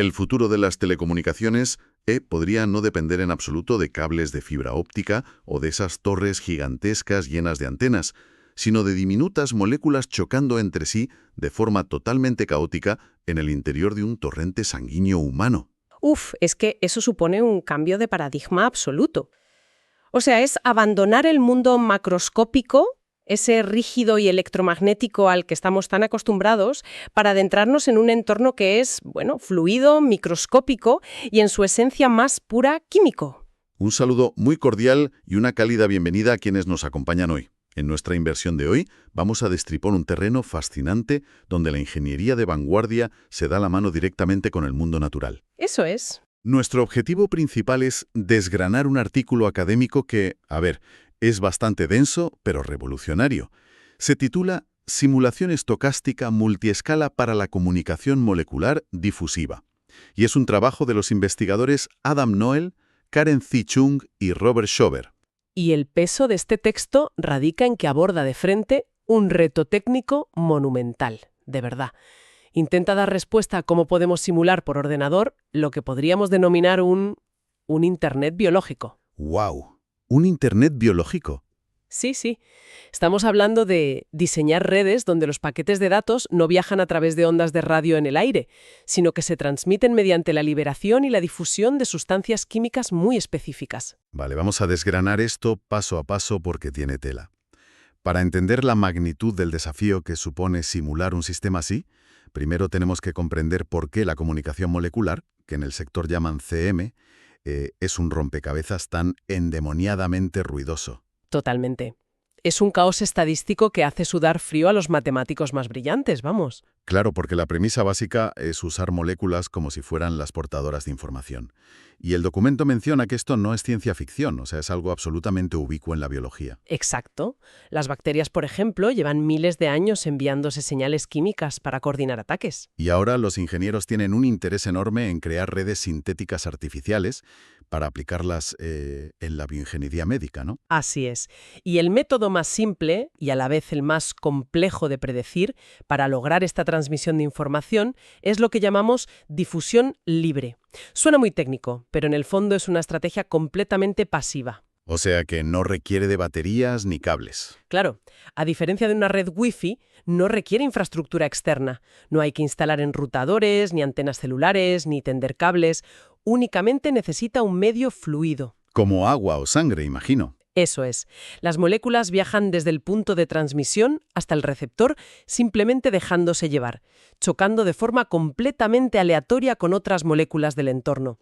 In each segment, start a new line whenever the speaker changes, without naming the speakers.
El futuro de las telecomunicaciones podría no depender en absoluto de cables de fibra óptica o de esas torres gigantescas llenas de antenas, sino de diminutas moléculas chocando entre sí de forma totalmente caótica en el interior de un torrente sanguíneo humano.
Uf, es que eso supone un cambio de paradigma absoluto. O sea, es abandonar el mundo macroscópico, ese rígido y electromagnético al que estamos tan acostumbrados, para adentrarnos en un entorno que es, bueno, fluido, microscópico y en su esencia más pura químico.
Un saludo muy cordial y una cálida bienvenida a quienes nos acompañan hoy. En nuestra inversión de hoy vamos a destripar un terreno fascinante donde la ingeniería de vanguardia se da la mano directamente con el mundo natural.
Eso es.
Nuestro objetivo principal es desgranar un artículo académico que, es bastante denso, pero revolucionario. Se titula Simulación estocástica multiescala para la comunicación molecular difusiva. Y es un trabajo de los investigadores Adam Noel, Karen Zi Chung y Robert Schober.
Y el peso de este texto radica en que aborda de frente un reto técnico monumental, de verdad. Intenta dar respuesta a cómo podemos simular por ordenador lo que podríamos denominar un Internet biológico.
¡Wow! ¿Un Internet biológico?
Sí. Estamos hablando de diseñar redes donde los paquetes de datos no viajan a través de ondas de radio en el aire, sino que se transmiten mediante la liberación y la difusión de sustancias químicas muy específicas.
Vale, vamos a desgranar esto paso a paso porque tiene tela. Para entender la magnitud del desafío que supone simular un sistema así, primero tenemos que comprender por qué la comunicación molecular, que en el sector llaman CM, es un rompecabezas tan endemoniadamente ruidoso.
Totalmente. Es un caos estadístico que hace sudar frío a los matemáticos más brillantes, vamos.
Claro, porque la premisa básica es usar moléculas como si fueran las portadoras de información. Y el documento menciona que esto no es ciencia ficción, o sea, es algo absolutamente ubicuo en la biología.
Exacto. Las bacterias, por ejemplo, llevan miles de años enviándose señales químicas para coordinar ataques.
Y ahora los ingenieros tienen un interés enorme en crear redes sintéticas artificiales para aplicarlas en la bioingeniería médica, ¿no?
Así es. Y el método más simple, y a la vez el más complejo de predecir, para lograr esta transmisión de información, es lo que llamamos difusión libre. Suena muy técnico, pero en el fondo es una estrategia completamente pasiva.
O sea que no requiere de baterías ni cables.
Claro, a diferencia de una red Wi-Fi, no requiere infraestructura externa. No hay que instalar enrutadores, ni antenas celulares, ni tender cables. Únicamente necesita un medio fluido.
Como agua o sangre, imagino.
Eso es. Las moléculas viajan desde el punto de transmisión hasta el receptor, simplemente dejándose llevar, chocando de forma completamente aleatoria con otras moléculas del entorno.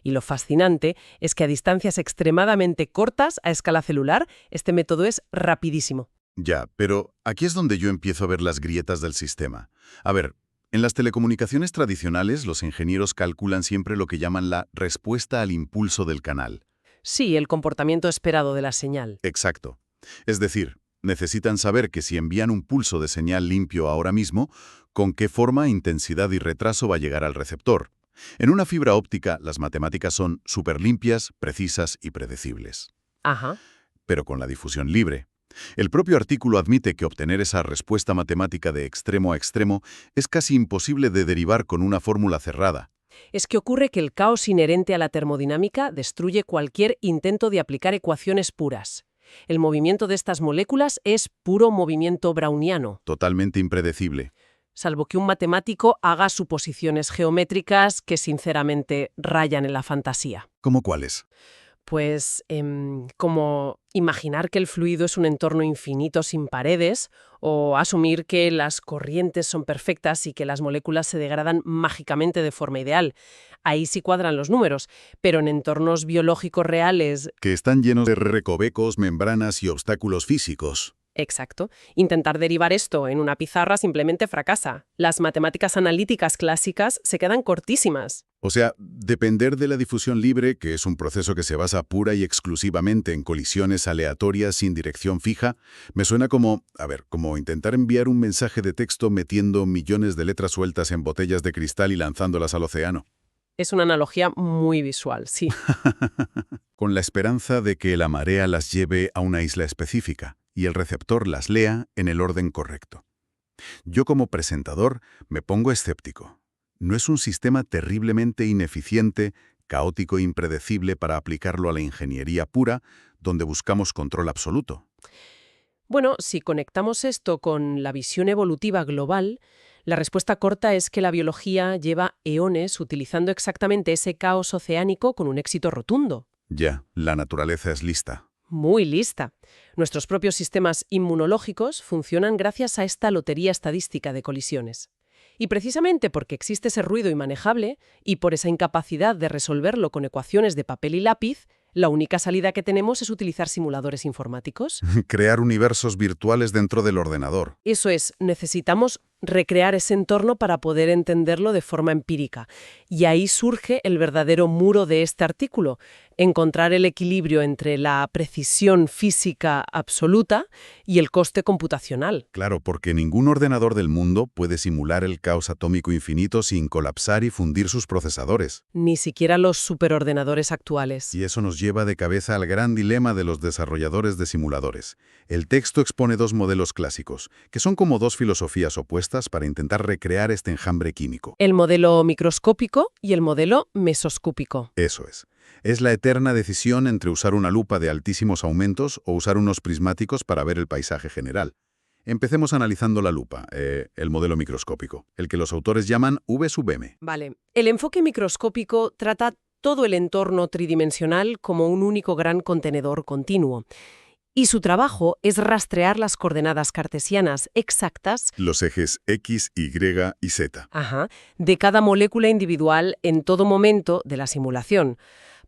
Y lo fascinante es que a distancias extremadamente cortas, a escala celular, este método es rapidísimo.
Ya, pero aquí es donde yo empiezo a ver las grietas del sistema. En las telecomunicaciones tradicionales, los ingenieros calculan siempre lo que llaman la respuesta al impulso del canal.
Sí, el comportamiento esperado de la señal.
Exacto. Es decir, necesitan saber que si envían un pulso de señal limpio ahora mismo, con qué forma, intensidad y retraso va a llegar al receptor. En una fibra óptica, las matemáticas son súper limpias, precisas y predecibles.
Ajá.
Pero con la difusión libre. El propio artículo admite que obtener esa respuesta matemática de extremo a extremo es casi imposible de derivar con una fórmula cerrada.
Es que ocurre que el caos inherente a la termodinámica destruye cualquier intento de aplicar ecuaciones puras. El movimiento de estas moléculas es puro movimiento browniano.
Totalmente impredecible.
Salvo que un matemático haga suposiciones geométricas que sinceramente rayan en la fantasía.
¿Cómo cuáles?
Pues como imaginar que el fluido es un entorno infinito sin paredes o asumir que las corrientes son perfectas y que las moléculas se degradan mágicamente de forma ideal. Ahí sí cuadran los números, pero en entornos biológicos reales...
Que están llenos de recovecos, membranas y obstáculos físicos.
Exacto. Intentar derivar esto en una pizarra simplemente fracasa. Las matemáticas analíticas clásicas se quedan cortísimas.
O sea, depender de la difusión libre, que es un proceso que se basa pura y exclusivamente en colisiones aleatorias sin dirección fija, me suena como intentar enviar un mensaje de texto metiendo millones de letras sueltas en botellas de cristal y lanzándolas al océano.
Es una analogía muy visual, sí.
Con la esperanza de que la marea las lleve a una isla específica y el receptor las lea en el orden correcto. Yo como presentador me pongo escéptico. ¿No es un sistema terriblemente ineficiente, caótico e impredecible para aplicarlo a la ingeniería pura, donde buscamos control absoluto?
Bueno, si conectamos esto con la visión evolutiva global, la respuesta corta es que la biología lleva eones utilizando exactamente ese caos oceánico con un éxito rotundo.
Ya, la naturaleza es lista.
Muy lista. Nuestros propios sistemas inmunológicos funcionan gracias a esta lotería estadística de colisiones. Y precisamente porque existe ese ruido inmanejable y por esa incapacidad de resolverlo con ecuaciones de papel y lápiz, la única salida que tenemos es utilizar simuladores informáticos.
Crear universos virtuales dentro del ordenador.
Eso es, necesitamos recrear ese entorno para poder entenderlo de forma empírica. Y ahí surge el verdadero muro de este artículo, encontrar el equilibrio entre la precisión física absoluta y el coste computacional.
Claro, porque ningún ordenador del mundo puede simular el caos atómico infinito sin colapsar y fundir sus procesadores.
Ni siquiera los superordenadores actuales.
Y eso nos lleva de cabeza al gran dilema de los desarrolladores de simuladores. El texto expone dos modelos clásicos, que son como dos filosofías opuestas para intentar recrear este enjambre químico.
El modelo microscópico y el modelo mesoscópico.
Eso es. Es la eterna decisión entre usar una lupa de altísimos aumentos o usar unos prismáticos para ver el paisaje general. Empecemos analizando la lupa, el modelo microscópico, el que los autores llaman V sub m.
Vale. El enfoque microscópico trata todo el entorno tridimensional como un único gran contenedor continuo. Y su trabajo es rastrear las coordenadas cartesianas exactas,
Los ejes X, Y y Z.
de cada molécula individual en todo momento de la simulación.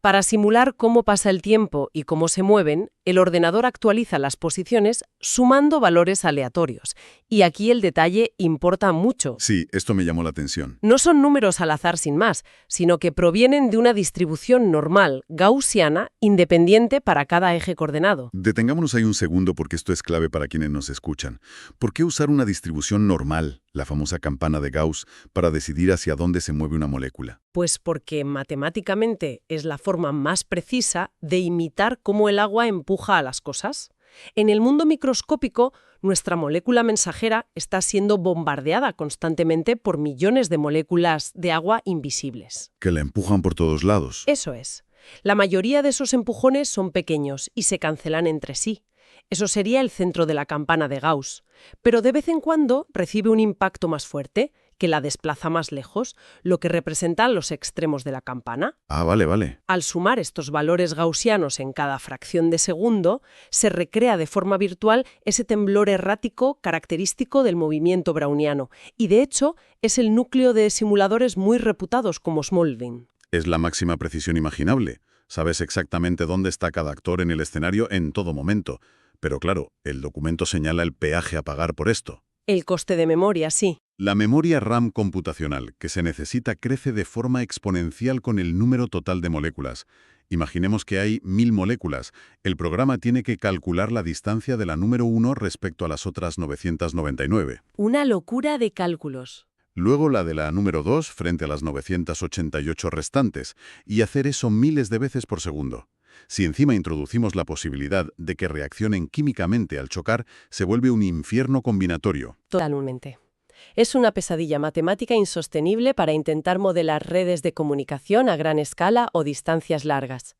Para simular cómo pasa el tiempo y cómo se mueven, el ordenador actualiza las posiciones sumando valores aleatorios. Y aquí el detalle importa mucho.
Sí, esto me llamó la atención.
No son números al azar sin más, sino que provienen de una distribución normal, gaussiana, independiente para cada eje coordenado.
Detengámonos ahí un segundo porque esto es clave para quienes nos escuchan. ¿Por qué usar una distribución normal, la famosa campana de Gauss, para decidir hacia dónde se mueve una molécula?
Pues porque matemáticamente es la forma más precisa de imitar cómo el agua empuja a las cosas. En el mundo microscópico, nuestra molécula mensajera está siendo bombardeada constantemente por millones de moléculas de agua invisibles.
Que la empujan por todos lados.
Eso es. La mayoría de esos empujones son pequeños y se cancelan entre sí. Eso sería el centro de la campana de Gauss. Pero de vez en cuando recibe un impacto más fuerte, que la desplaza más lejos, lo que representan los extremos de la campana.
Ah, vale.
Al sumar estos valores gaussianos en cada fracción de segundo, se recrea de forma virtual ese temblor errático característico del movimiento browniano. Y de hecho, es el núcleo de simuladores muy reputados como Smallvin.
Es la máxima precisión imaginable. Sabes exactamente dónde está cada actor en el escenario en todo momento. Pero claro, el documento señala el peaje a pagar por esto.
El coste de memoria, sí.
La memoria RAM computacional que se necesita crece de forma exponencial con el número total de moléculas. Imaginemos que hay 1000 moléculas. El programa tiene que calcular la distancia de la número 1 respecto a las otras 999.
Una locura de cálculos.
Luego la de la número 2 frente a las 988 restantes, y hacer eso miles de veces por segundo. Si encima introducimos la posibilidad de que reaccionen químicamente al chocar, se vuelve un infierno combinatorio.
Totalmente. Es una pesadilla matemática insostenible para intentar modelar redes de comunicación a gran escala o distancias largas.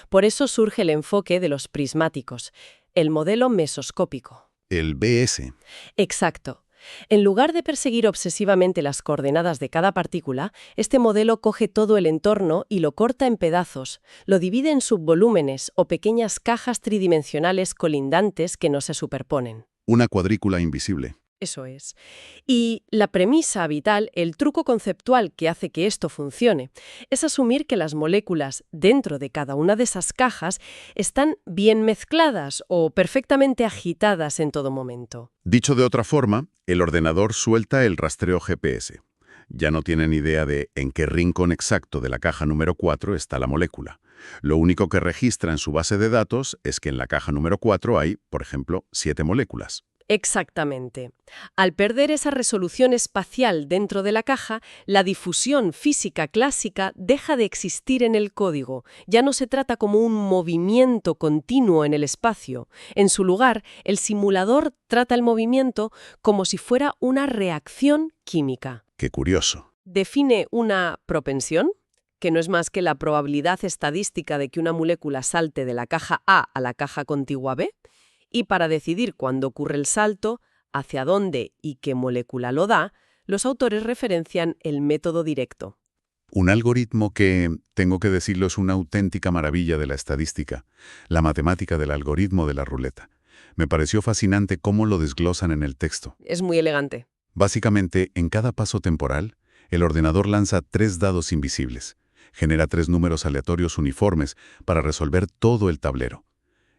Por eso surge el enfoque de los prismáticos, el modelo mesoscópico.
El BS.
Exacto. En lugar de perseguir obsesivamente las coordenadas de cada partícula, este modelo coge todo el entorno y lo corta en pedazos, lo divide en subvolúmenes o pequeñas cajas tridimensionales colindantes que no se superponen.
Una cuadrícula invisible.
Eso es. Y la premisa vital, el truco conceptual que hace que esto funcione, es asumir que las moléculas dentro de cada una de esas cajas están bien mezcladas o perfectamente agitadas en todo momento.
Dicho de otra forma, el ordenador suelta el rastreo GPS. Ya no tienen idea de en qué rincón exacto de la caja número 4 está la molécula. Lo único que registra en su base de datos es que en la caja número 4 hay, por ejemplo, 7 moléculas.
Exactamente. Al perder esa resolución espacial dentro de la caja, la difusión física clásica deja de existir en el código. Ya no se trata como un movimiento continuo en el espacio. En su lugar, el simulador trata el movimiento como si fuera una reacción química.
Qué curioso.
Define una propensión, que no es más que la probabilidad estadística de que una molécula salte de la caja A a la caja contigua B, y para decidir cuándo ocurre el salto, hacia dónde y qué molécula lo da, los autores referencian el método directo.
Un algoritmo que, tengo que decirlo, es una auténtica maravilla de la estadística, la matemática del algoritmo de la ruleta. Me pareció fascinante cómo lo desglosan en el texto.
Es muy elegante.
Básicamente, en cada paso temporal, el ordenador lanza 3 dados invisibles. Genera 3 números aleatorios uniformes para resolver todo el tablero.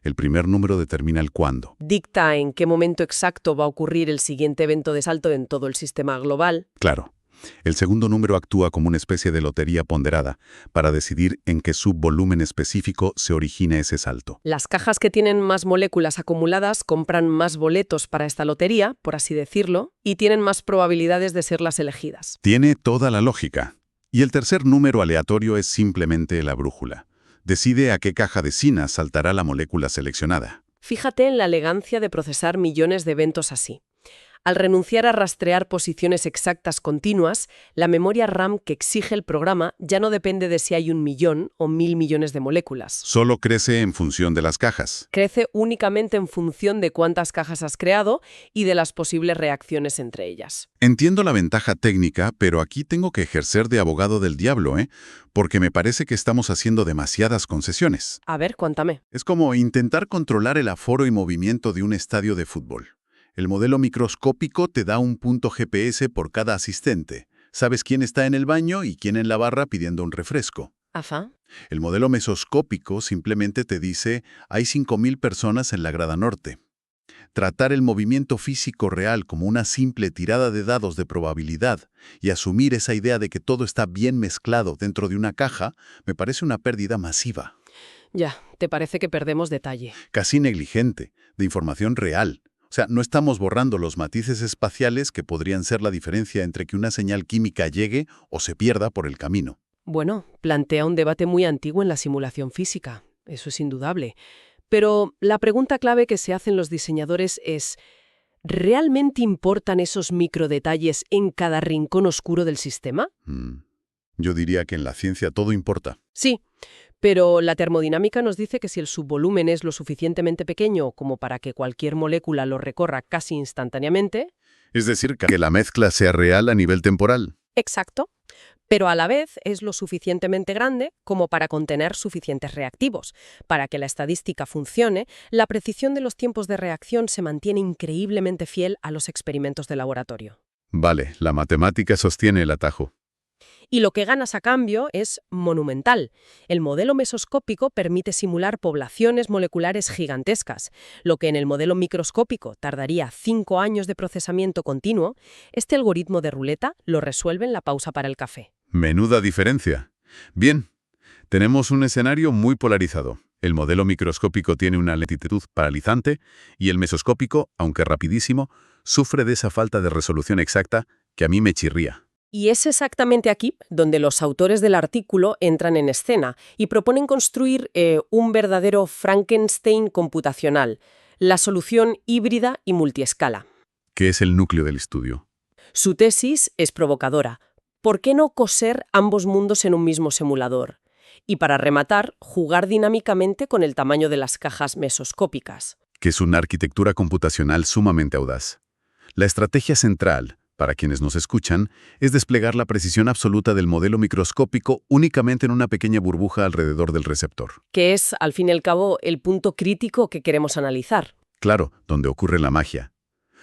El primer número determina el cuándo.
Dicta en qué momento exacto va a ocurrir el siguiente evento de salto en todo el sistema global.
Claro. El segundo número actúa como una especie de lotería ponderada para decidir en qué subvolumen específico se origina ese salto.
Las cajas que tienen más moléculas acumuladas compran más boletos para esta lotería, por así decirlo, y tienen más probabilidades de ser las elegidas.
Tiene toda la lógica. Y el tercer número aleatorio es simplemente la brújula. Decide a qué caja de Sina saltará la molécula seleccionada.
Fíjate en la elegancia de procesar millones de eventos así. Al renunciar a rastrear posiciones exactas continuas, la memoria RAM que exige el programa ya no depende de si hay 1 millón o 1000 millones de moléculas.
Solo crece en función de las cajas.
Crece únicamente en función de cuántas cajas has creado y de las posibles reacciones entre ellas.
Entiendo la ventaja técnica, pero aquí tengo que ejercer de abogado del diablo, porque me parece que estamos haciendo demasiadas concesiones.
A ver, cuéntame.
Es como intentar controlar el aforo y movimiento de un estadio de fútbol. El modelo microscópico te da un punto GPS por cada asistente. Sabes quién está en el baño y quién en la barra pidiendo un refresco.
Ajá.
El modelo mesoscópico simplemente te dice, hay 5.000 personas en la grada norte. Tratar el movimiento físico real como una simple tirada de dados de probabilidad y asumir esa idea de que todo está bien mezclado dentro de una caja me parece una pérdida masiva.
Ya, ¿te parece que perdemos detalle?
Casi negligente, de información real. O sea, no estamos borrando los matices espaciales que podrían ser la diferencia entre que una señal química llegue o se pierda por el camino.
Bueno, plantea un debate muy antiguo en la simulación física. Eso es indudable. Pero la pregunta clave que se hacen los diseñadores es, ¿realmente importan esos microdetalles en cada rincón oscuro del sistema?
Yo diría que en la ciencia todo importa.
Sí, pero la termodinámica nos dice que si el subvolumen es lo suficientemente pequeño como para que cualquier molécula lo recorra casi instantáneamente...
Es decir, que la mezcla sea real a nivel temporal.
Exacto. Pero a la vez es lo suficientemente grande como para contener suficientes reactivos. Para que la estadística funcione, la precisión de los tiempos de reacción se mantiene increíblemente fiel a los experimentos de laboratorio.
Vale, la matemática sostiene el atajo.
Y lo que ganas a cambio es monumental. El modelo mesoscópico permite simular poblaciones moleculares gigantescas. Lo que en el modelo microscópico tardaría 5 años de procesamiento continuo, este algoritmo de ruleta lo resuelve en la pausa para el café.
Menuda diferencia. Bien, tenemos un escenario muy polarizado. El modelo microscópico tiene una lentitud paralizante y el mesoscópico, aunque rapidísimo, sufre de esa falta de resolución exacta que a mí me chirría.
Y es exactamente aquí donde los autores del artículo entran en escena y proponen construir un verdadero Frankenstein computacional, la solución híbrida y multiescala.
¿Qué es el núcleo del estudio?
Su tesis es provocadora. ¿Por qué no coser ambos mundos en un mismo simulador? Y para rematar, jugar dinámicamente con el tamaño de las cajas mesoscópicas.
Que es una arquitectura computacional sumamente audaz. La estrategia central, para quienes nos escuchan, es desplegar la precisión absoluta del modelo microscópico únicamente en una pequeña burbuja alrededor del receptor.
Que es, al fin y al cabo, el punto crítico que queremos analizar.
Claro, donde ocurre la magia.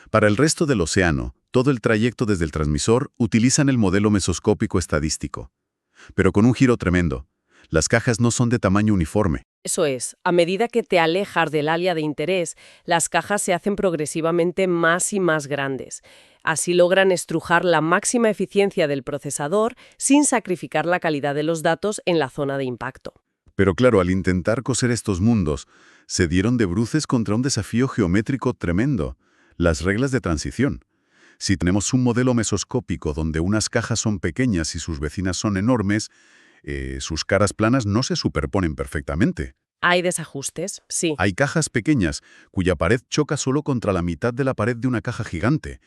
Para el resto del océano, todo el trayecto desde el transmisor utilizan el modelo mesoscópico estadístico. Pero con un giro tremendo. Las cajas no son de tamaño uniforme.
Eso es, a medida que te alejas del área de interés, las cajas se hacen progresivamente más y más grandes. Así logran estrujar la máxima eficiencia del procesador sin sacrificar la calidad de los datos en la zona de impacto.
Pero claro, al intentar coser estos mundos, se dieron de bruces contra un desafío geométrico tremendo, las reglas de transición. Si tenemos un modelo mesoscópico donde unas cajas son pequeñas y sus vecinas son enormes, sus caras planas no se superponen perfectamente.
Hay desajustes, sí.
Hay cajas pequeñas cuya pared choca solo contra la mitad de la pared de una caja gigante.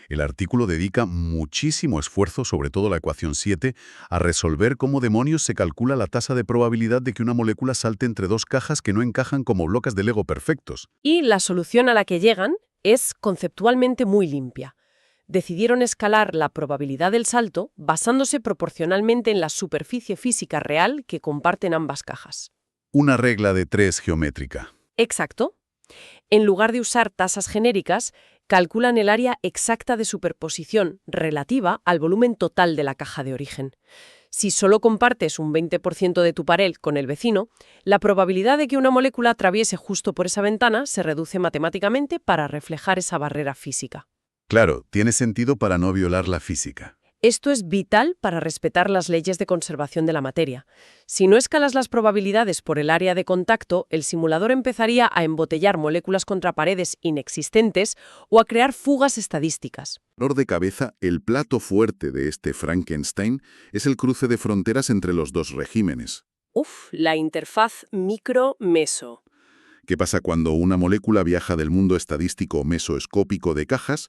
El artículo dedica muchísimo esfuerzo, sobre todo la ecuación 7, a resolver cómo demonios se calcula la tasa de probabilidad de que una molécula salte entre dos cajas que no encajan como bloques de Lego perfectos.
Y la solución a la que llegan es conceptualmente muy limpia. Decidieron escalar la probabilidad del salto basándose proporcionalmente en la superficie física real que comparten ambas cajas.
Una regla de 3 geométrica.
Exacto. En lugar de usar tasas genéricas, calculan el área exacta de superposición relativa al volumen total de la caja de origen. Si solo compartes un 20% de tu panel con el vecino, la probabilidad de que una molécula atraviese justo por esa ventana se reduce matemáticamente para reflejar esa barrera física.
Claro, tiene sentido para no violar la física.
Esto es vital para respetar las leyes de conservación de la materia. Si no escalas las probabilidades por el área de contacto, el simulador empezaría a embotellar moléculas contra paredes inexistentes o a crear fugas estadísticas.
Dolor de cabeza, el plato fuerte de este Frankenstein es el cruce de fronteras entre los dos regímenes.
La interfaz micro-meso.
¿Qué pasa cuando una molécula viaja del mundo estadístico o mesoscópico de cajas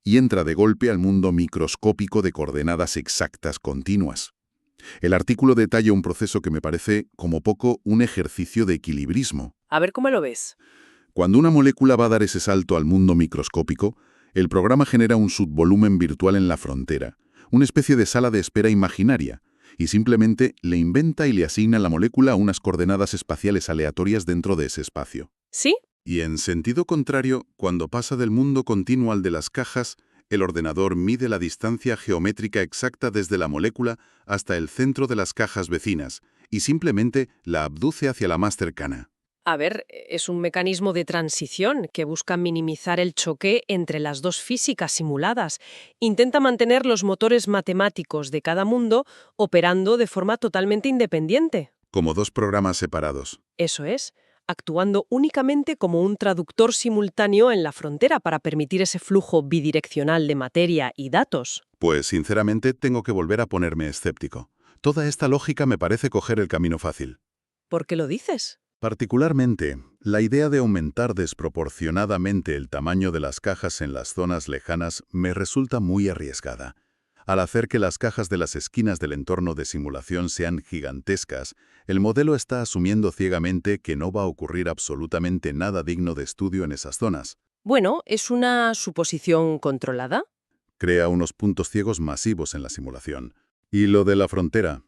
y entra de golpe al mundo microscópico de coordenadas exactas continuas? El artículo detalla un proceso que me parece, como poco, un ejercicio de equilibrismo.
A ver cómo lo ves.
Cuando una molécula va a dar ese salto al mundo microscópico, el programa genera un subvolumen virtual en la frontera, una especie de sala de espera imaginaria, y simplemente le inventa y le asigna a la molécula unas coordenadas espaciales aleatorias dentro de ese espacio.
¿Sí?
Y en sentido contrario, cuando pasa del mundo continuo al de las cajas, el ordenador mide la distancia geométrica exacta desde la molécula hasta el centro de las cajas vecinas y simplemente la abduce hacia la más cercana.
A ver, es un mecanismo de transición que busca minimizar el choque entre las dos físicas simuladas. Intenta mantener los motores matemáticos de cada mundo operando de forma totalmente independiente.
Como dos programas separados.
Eso es, actuando únicamente como un traductor simultáneo en la frontera para permitir ese flujo bidireccional de materia y datos.
Pues sinceramente tengo que volver a ponerme escéptico. Toda esta lógica me parece coger el camino fácil.
¿Por qué lo dices?
Particularmente, la idea de aumentar desproporcionadamente el tamaño de las cajas en las zonas lejanas me resulta muy arriesgada. Al hacer que las cajas de las esquinas del entorno de simulación sean gigantescas, el modelo está asumiendo ciegamente que no va a ocurrir absolutamente nada digno de estudio en esas zonas.
Bueno, es una suposición controlada.
Crea unos puntos ciegos masivos en la simulación. Y lo de la frontera.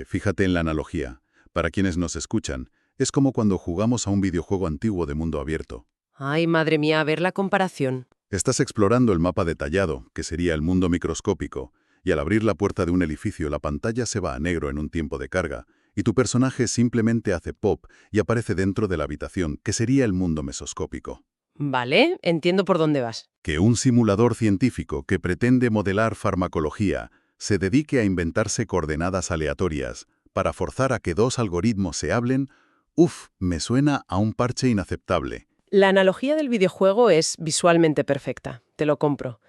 Fíjate en la analogía. Para quienes nos escuchan, es como cuando jugamos a un videojuego antiguo de mundo abierto.
Ay, madre mía, a ver la comparación.
Estás explorando el mapa detallado, que sería el mundo microscópico, y al abrir la puerta de un edificio la pantalla se va a negro en un tiempo de carga, y tu personaje simplemente hace pop y aparece dentro de la habitación, que sería el mundo mesoscópico.
Vale, entiendo por dónde vas.
Que un simulador científico que pretende modelar farmacología se dedique a inventarse coordenadas aleatorias para forzar a que dos algoritmos se hablen, me suena a un parche inaceptable.
La analogía del videojuego es visualmente perfecta, te lo compro.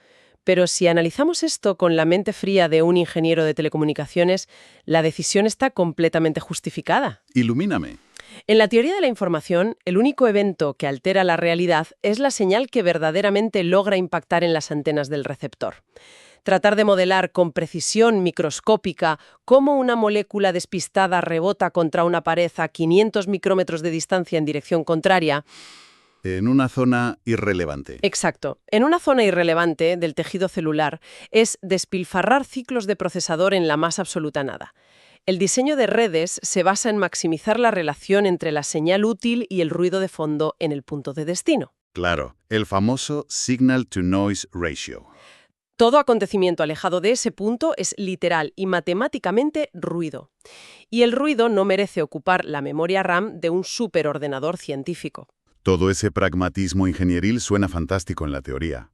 Pero si analizamos esto con la mente fría de un ingeniero de telecomunicaciones, la decisión está completamente justificada.
Ilumíname.
En la teoría de la información, el único evento que altera la realidad es la señal que verdaderamente logra impactar en las antenas del receptor. Tratar de modelar con precisión microscópica cómo una molécula despistada rebota contra una pared a 500 micrómetros de distancia en dirección contraria.
En una zona irrelevante.
Exacto. En una zona irrelevante del tejido celular es despilfarrar ciclos de procesador en la más absoluta nada. El diseño de redes se basa en maximizar la relación entre la señal útil y el ruido de fondo en el punto de destino.
Claro, el famoso signal-to-noise ratio.
Todo acontecimiento alejado de ese punto es literal y matemáticamente ruido. Y el ruido no merece ocupar la memoria RAM de un superordenador científico.
Todo ese pragmatismo ingenieril suena fantástico en la teoría.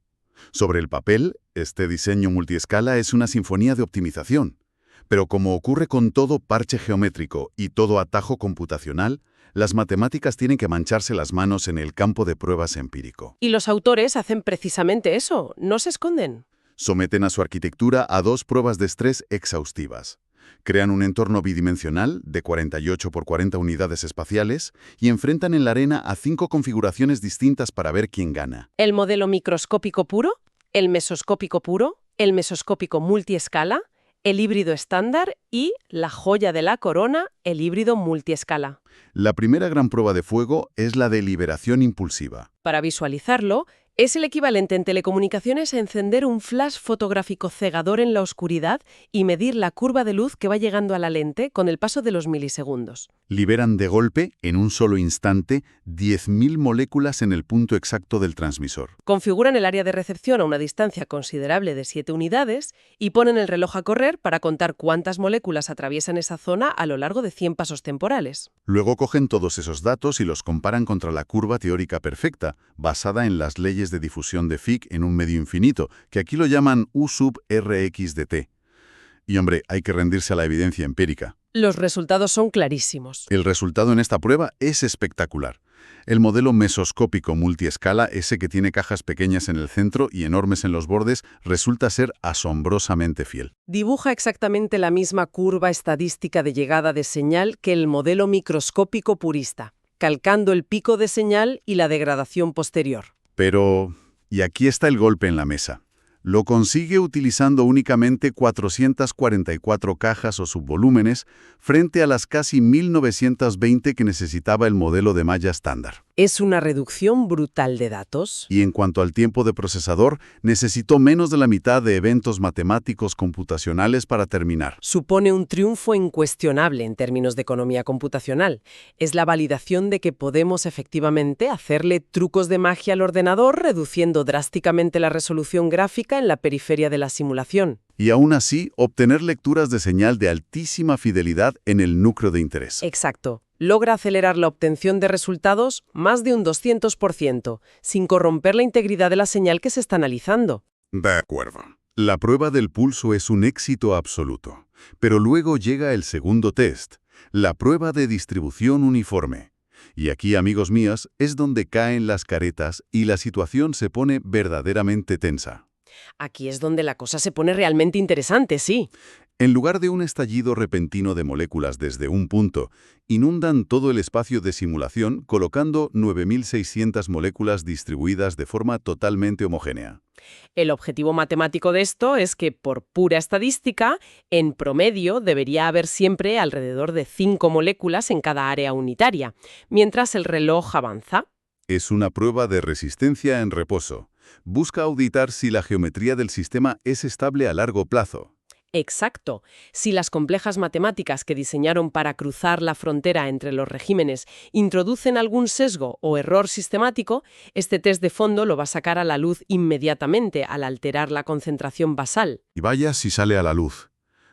Sobre el papel, este diseño multiescala es una sinfonía de optimización. Pero como ocurre con todo parche geométrico y todo atajo computacional, las matemáticas tienen que mancharse las manos en el campo de pruebas empírico.
Y los autores hacen precisamente eso, no se esconden.
Someten a su arquitectura a 2 pruebas de estrés exhaustivas. Crean un entorno bidimensional de 48 por 40 unidades espaciales y enfrentan en la arena a 5 configuraciones distintas para ver quién gana.
¿El modelo microscópico puro? el mesoscópico puro, el mesoscópico multiescala, el híbrido estándar y, la joya de la corona, el híbrido multiescala.
La primera gran prueba de fuego es la de liberación impulsiva.
Para visualizarlo, es el equivalente en telecomunicaciones a encender un flash fotográfico cegador en la oscuridad y medir la curva de luz que va llegando a la lente con el paso de los milisegundos.
Liberan de golpe, en un solo instante, 10.000 moléculas en el punto exacto del transmisor.
Configuran el área de recepción a una distancia considerable de 7 unidades y ponen el reloj a correr para contar cuántas moléculas atraviesan esa zona a lo largo de 100 pasos temporales.
Luego cogen todos esos datos y los comparan contra la curva teórica perfecta, basada en las leyes de difusión de Fick en un medio infinito, que aquí lo llaman U sub Rx de t. Y hombre, hay que rendirse a la evidencia empírica.
Los resultados son clarísimos.
El resultado en esta prueba es espectacular. El modelo mesoscópico multiescala, ese que tiene cajas pequeñas en el centro y enormes en los bordes, resulta ser asombrosamente fiel.
Dibuja exactamente la misma curva estadística de llegada de señal que el modelo microscópico purista, calcando el pico de señal y la degradación posterior.
Pero, y aquí está el golpe en la mesa. Lo consigue utilizando únicamente 444 cajas o subvolúmenes frente a las casi 1920 que necesitaba el modelo de malla estándar.
Es una reducción brutal de datos.
Y en cuanto al tiempo de procesador, necesitó menos de la mitad de eventos matemáticos computacionales para terminar.
Supone un triunfo incuestionable en términos de economía computacional. Es la validación de que podemos efectivamente hacerle trucos de magia al ordenador, reduciendo drásticamente la resolución gráfica en la periferia de la simulación.
Y aún así, obtener lecturas de señal de altísima fidelidad en el núcleo de interés.
Exacto. Logra acelerar la obtención de resultados más de un 200%, sin corromper la integridad de la señal que se está analizando.
De acuerdo. La prueba del pulso es un éxito absoluto. Pero luego llega el segundo test, la prueba de distribución uniforme. Y aquí, amigos míos, es donde caen las caretas y la situación se pone verdaderamente tensa.
Aquí es donde la cosa se pone realmente interesante, sí.
En lugar de un estallido repentino de moléculas desde un punto, inundan todo el espacio de simulación colocando 9.600 moléculas distribuidas de forma totalmente homogénea.
El objetivo matemático de esto es que, por pura estadística, en promedio debería haber siempre alrededor de 5 moléculas en cada área unitaria, mientras el reloj avanza.
Es una prueba de resistencia en reposo. Busca auditar si la geometría del sistema es estable a largo plazo.
Exacto. Si las complejas matemáticas que diseñaron para cruzar la frontera entre los regímenes introducen algún sesgo o error sistemático, este test de fondo lo va a sacar a la luz inmediatamente al alterar la concentración basal.
Y vaya si sale a la luz.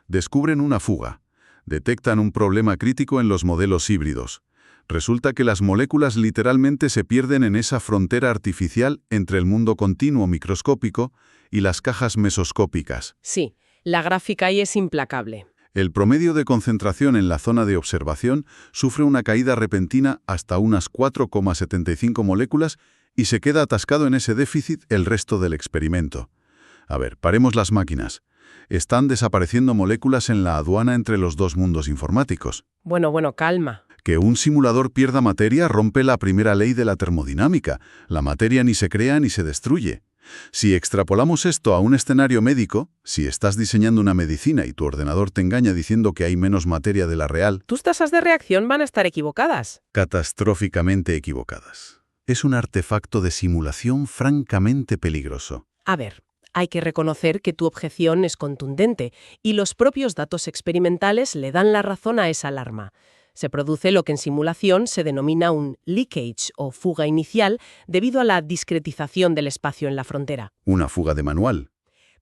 Descubren una fuga. Detectan un problema crítico en los modelos híbridos. Resulta que las moléculas literalmente se pierden en esa frontera artificial entre el mundo continuo microscópico y las cajas mesoscópicas.
Sí, la gráfica ahí es implacable.
El promedio de concentración en la zona de observación sufre una caída repentina hasta unas 4,75 moléculas y se queda atascado en ese déficit el resto del experimento. A ver, paremos las máquinas. Están desapareciendo moléculas en la aduana entre los dos mundos informáticos.
Bueno, calma.
Que un simulador pierda materia rompe la primera ley de la termodinámica. La materia ni se crea ni se destruye. Si extrapolamos esto a un escenario médico, si estás diseñando una medicina y tu ordenador te engaña diciendo que hay menos materia de la real,
Tus tasas de reacción van a estar equivocadas.
catastróficamente equivocadas. Es un artefacto de simulación francamente peligroso.
A ver, hay que reconocer que tu objeción es contundente y los propios datos experimentales le dan la razón a esa alarma. Se produce lo que en simulación se denomina un leakage o fuga inicial debido a la discretización del espacio en la frontera.
Una fuga de manual.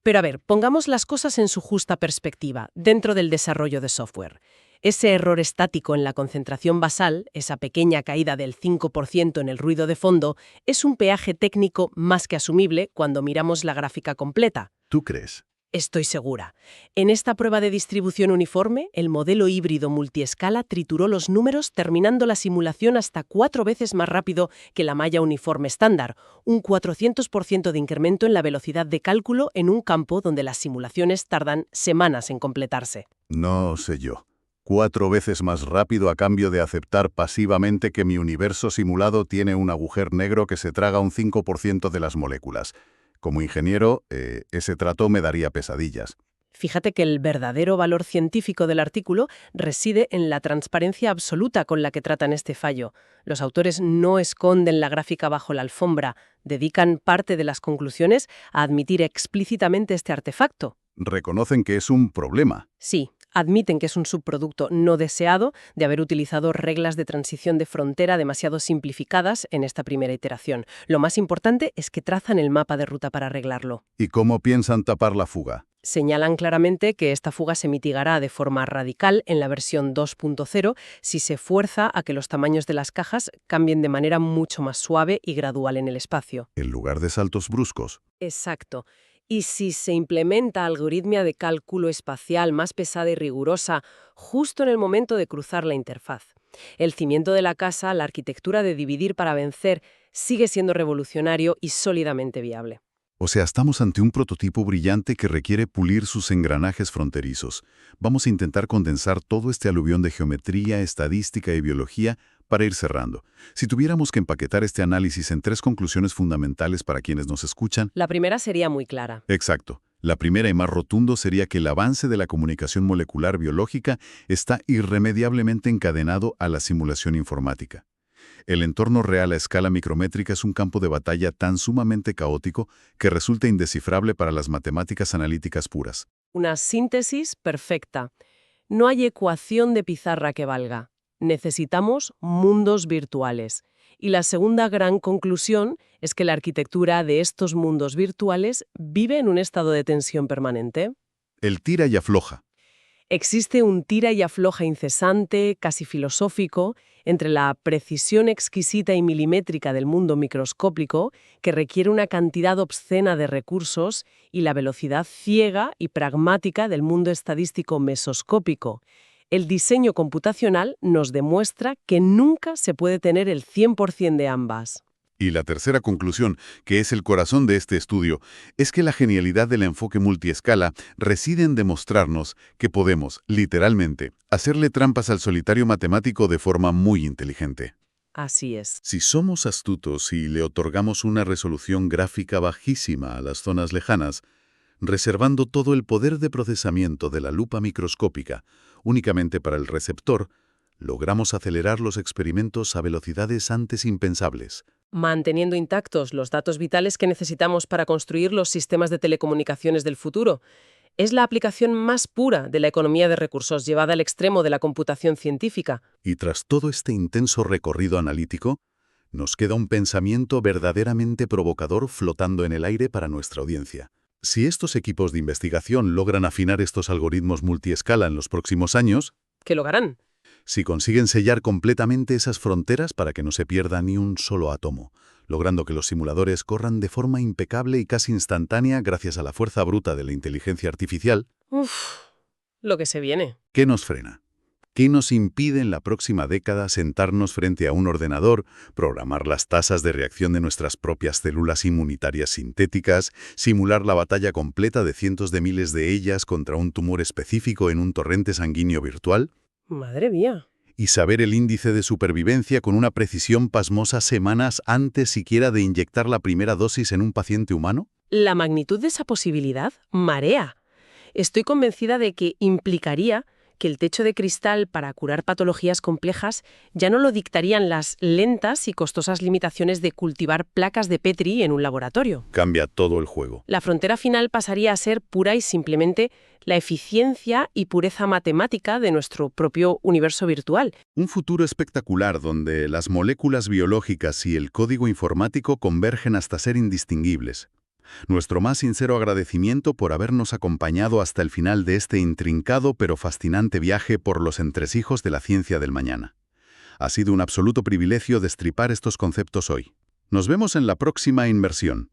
Pero a ver, pongamos las cosas en su justa perspectiva, dentro del desarrollo de software. Ese error estático en la concentración basal, esa pequeña caída del 5% en el ruido de fondo, es un peaje técnico más que asumible cuando miramos la gráfica completa.
¿Tú crees?
Estoy segura. En esta prueba de distribución uniforme, el modelo híbrido multiescala trituró los números terminando la simulación hasta 4 veces más rápido que la malla uniforme estándar, un 400% de incremento en la velocidad de cálculo en un campo donde las simulaciones tardan semanas en completarse.
No sé yo. 4 veces más rápido a cambio de aceptar pasivamente que mi universo simulado tiene un agujero negro que se traga un 5% de las moléculas. Como ingeniero, ese trato me daría pesadillas.
Fíjate que el verdadero valor científico del artículo reside en la transparencia absoluta con la que tratan este fallo. Los autores no esconden la gráfica bajo la alfombra, dedican parte de las conclusiones a admitir explícitamente este artefacto.
Reconocen que es un problema.
Sí, admiten que es un subproducto no deseado de haber utilizado reglas de transición de frontera demasiado simplificadas en esta primera iteración. Lo más importante es que trazan el mapa de ruta para arreglarlo.
¿Y cómo piensan tapar la fuga?
Señalan claramente que esta fuga se mitigará de forma radical en la versión 2.0 si se fuerza a que los tamaños de las cajas cambien de manera mucho más suave y gradual en el espacio.
En lugar de saltos bruscos.
Exacto. Y si se implementa algoritmia de cálculo espacial más pesada y rigurosa justo en el momento de cruzar la interfaz. El cimiento de la casa, la arquitectura de dividir para vencer, sigue siendo revolucionario y sólidamente viable.
O sea, estamos ante un prototipo brillante que requiere pulir sus engranajes fronterizos. Vamos a intentar condensar todo este aluvión de geometría, estadística y biología para ir cerrando. Si tuviéramos que empaquetar este análisis en 3 conclusiones fundamentales para quienes nos escuchan.
La primera sería muy clara.
Exacto. La primera y más rotundo sería que el avance de la comunicación molecular biológica está irremediablemente encadenado a la simulación informática. El entorno real a escala micrométrica es un campo de batalla tan sumamente caótico que resulta indescifrable para las matemáticas analíticas puras.
Una síntesis perfecta. No hay ecuación de pizarra que valga. Necesitamos mundos virtuales. Y la segunda gran conclusión es que la arquitectura de estos mundos virtuales vive en un estado de tensión permanente.
El tira y afloja.
Existe un tira y afloja incesante, casi filosófico, entre la precisión exquisita y milimétrica del mundo microscópico, que requiere una cantidad obscena de recursos, y la velocidad ciega y pragmática del mundo estadístico mesoscópico. El diseño computacional nos demuestra que nunca se puede tener el 100% de ambas.
Y la tercera conclusión, que es el corazón de este estudio, es que la genialidad del enfoque multiescala reside en demostrarnos que podemos, literalmente, hacerle trampas al solitario matemático de forma muy inteligente.
Así es.
Si somos astutos y le otorgamos una resolución gráfica bajísima a las zonas lejanas, reservando todo el poder de procesamiento de la lupa microscópica únicamente para el receptor, logramos acelerar los experimentos a velocidades antes impensables.
Manteniendo intactos los datos vitales que necesitamos para construir los sistemas de telecomunicaciones del futuro. Es la aplicación más pura de la economía de recursos llevada al extremo de la computación científica.
Y tras todo este intenso recorrido analítico, nos queda un pensamiento verdaderamente provocador flotando en el aire para nuestra audiencia. Si estos equipos de investigación logran afinar estos algoritmos multiescala en los próximos años,
¿Qué lograrán?
si consiguen sellar completamente esas fronteras para que no se pierda ni un solo átomo, logrando que los simuladores corran de forma impecable y casi instantánea gracias a la fuerza bruta de la inteligencia artificial,
Lo que se viene.
¿qué nos frena? ¿Qué nos impide en la próxima década sentarnos frente a un ordenador, programar las tasas de reacción de nuestras propias células inmunitarias sintéticas, simular la batalla completa de cientos de miles de ellas contra un tumor específico en un torrente sanguíneo virtual?
Madre mía.
Y saber el índice de supervivencia con una precisión pasmosa semanas antes siquiera de inyectar la primera dosis en un paciente humano?
La magnitud de esa posibilidad marea. Estoy convencida de que implicaría que el techo de cristal para curar patologías complejas ya no lo dictarían las lentas y costosas limitaciones de cultivar placas de Petri en un laboratorio.
Cambia todo el juego.
La frontera final pasaría a ser pura y simplemente la eficiencia y pureza matemática de nuestro propio universo virtual.
Un futuro espectacular donde las moléculas biológicas y el código informático convergen hasta ser indistinguibles. Nuestro más sincero agradecimiento por habernos acompañado hasta el final de este intrincado pero fascinante viaje por los entresijos de la ciencia del mañana. Ha sido un absoluto privilegio destripar estos conceptos hoy. Nos vemos en la próxima inmersión.